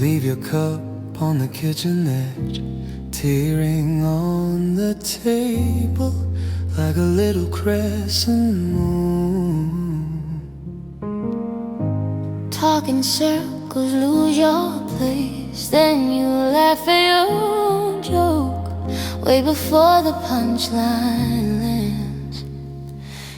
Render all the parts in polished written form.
leave your cup on the kitchen edge, tearing on the table like a little crescent moon. Talk in circles, lose your place, then you laugh at your own joke way before the punchline lands.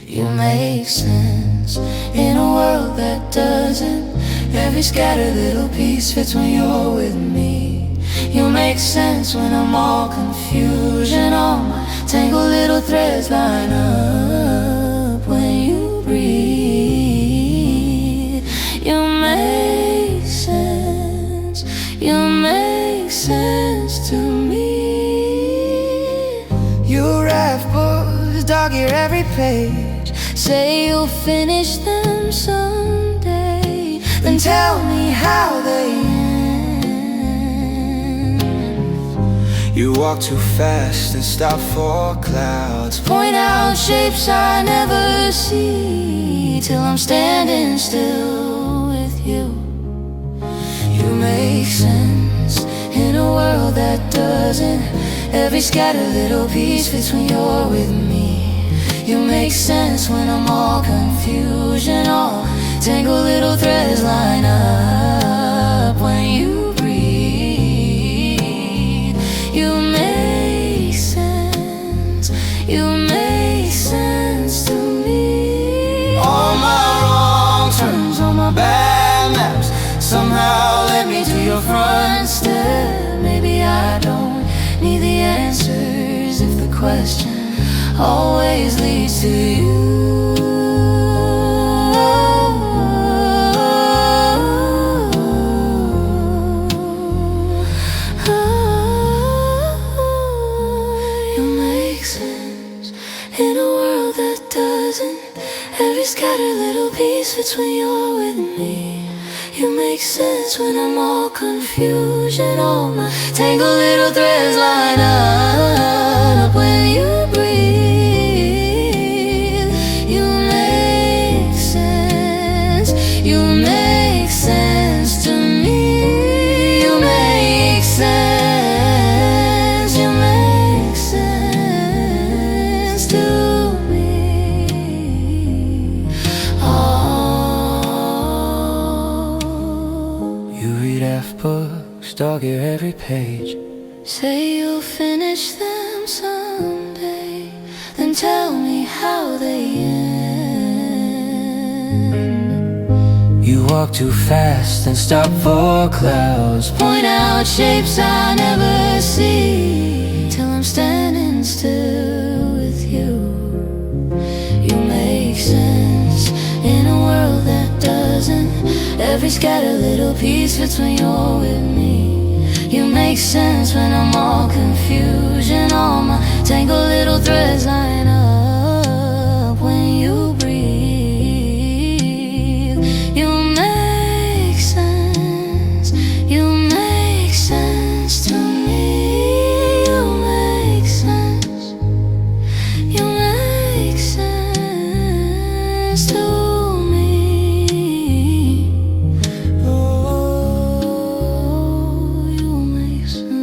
You make sense in a world that doesn't. Every scattered little piece fits when you're with me. You make sense when I'm all confusion. All my tangled little threads line up when you breathe. You make sense. You make sense to me. You write books, dog ear every page, Say you'll finish them someday, then tell me how they end. You walk too fast and stop for clouds, point out shapes I never see, till I'm standing still with you. you make sense In a world that doesn't. Every scattered little piece fits when you're with me. You make sense when I'm all confusion. All tangled little threads line up when you breathe. You make sense. You make sense to me. all my wrong turns, all my bad maps somehow led me to your front step. Maybe I don't need the answers if the question always leads to you. You make sense in a world that doesn't. Every scattered little piece fits when you're with me. You make sense when I'm all confusion. All my tangled little threads line up when you breathe. You make sense. You make sense to me. You make sense. You make sense to me. You read F books, dog ear every page, Say you'll finish them someday, then tell me how they end. you walk too fast and stop for clouds, Point out shapes I never see, till I'm standing still with you. You make sense in a world that doesn't. Every scattered little piece fits when you're with me. You make sense when I'm all confusion. All my tangled little threads line up when you breathe. You make sense. You make sense to me. You make sense. You make sense to me. You make sense.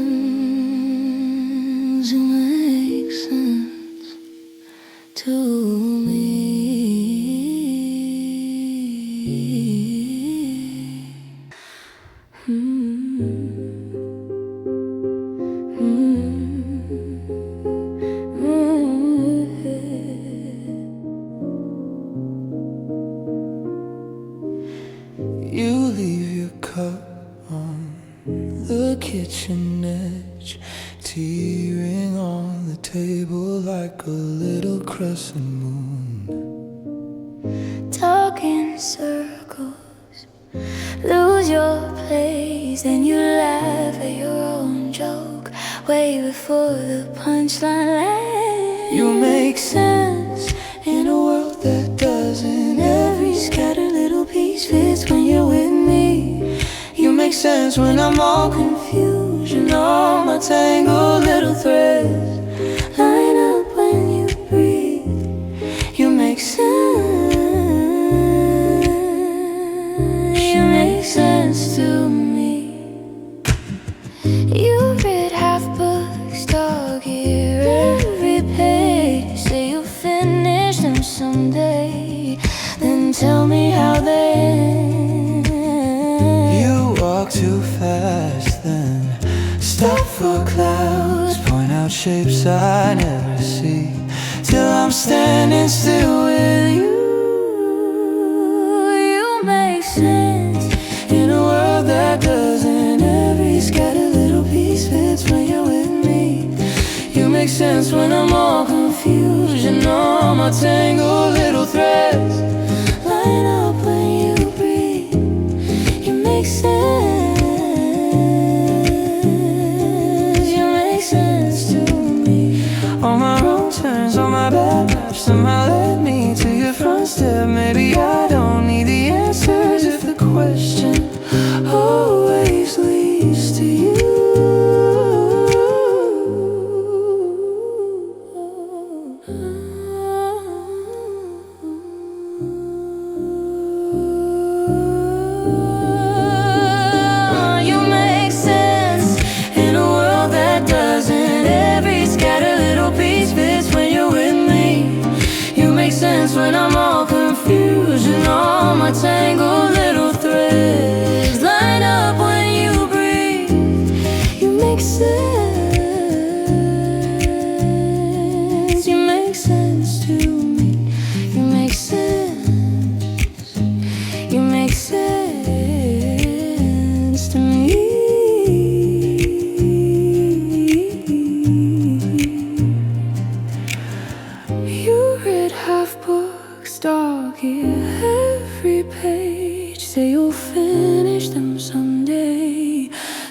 You make sense to me. you leave your cup on the kitchen edge, tearing on the table like a little crescent moon. Talk in circles, lose your place, then you laugh at your own joke way before the punchline lands. You make sense in a world that doesn't. Every scattered little piece fits when you're with me. You make sense when I'm all Confusion, all my tangled little threads line up when you breathe. you make sense. You make sense to me. fast, then stop for clouds, point out shapes I never see, till I'm standing still with you. You make sense In a world that doesn't, every scattered little piece fits when you're with me. You make sense when I'm all confused, you know all my tangled little threads line up when you breathe. You make sense. You make sense to me. All my wrong turns, all my bad maps somehow led me to your front step. Maybe I don't need the answers if the question always leads to you. You make sense in a world that doesn't. Every scattered little piece fits when you're with me. You make sense when I'm all confused, and all my tangled little threads Line up when you breathe. you make sense. You make sense to me. You make sense. You make sense to me. You read half books, dog ear every page. Say you'll finish them someday,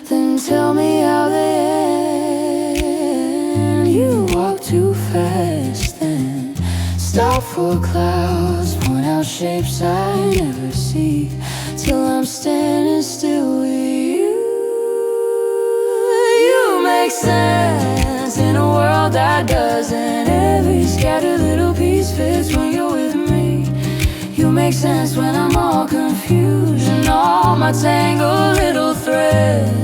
then tell me how they end. You walk too fast, then stop for clouds, point out shapes I never see, till I'm standing still with you. You make sense in a world that doesn't. Every scattered little piece fits when you're with me. You make sense when I'm all confused, and all my tangled little threads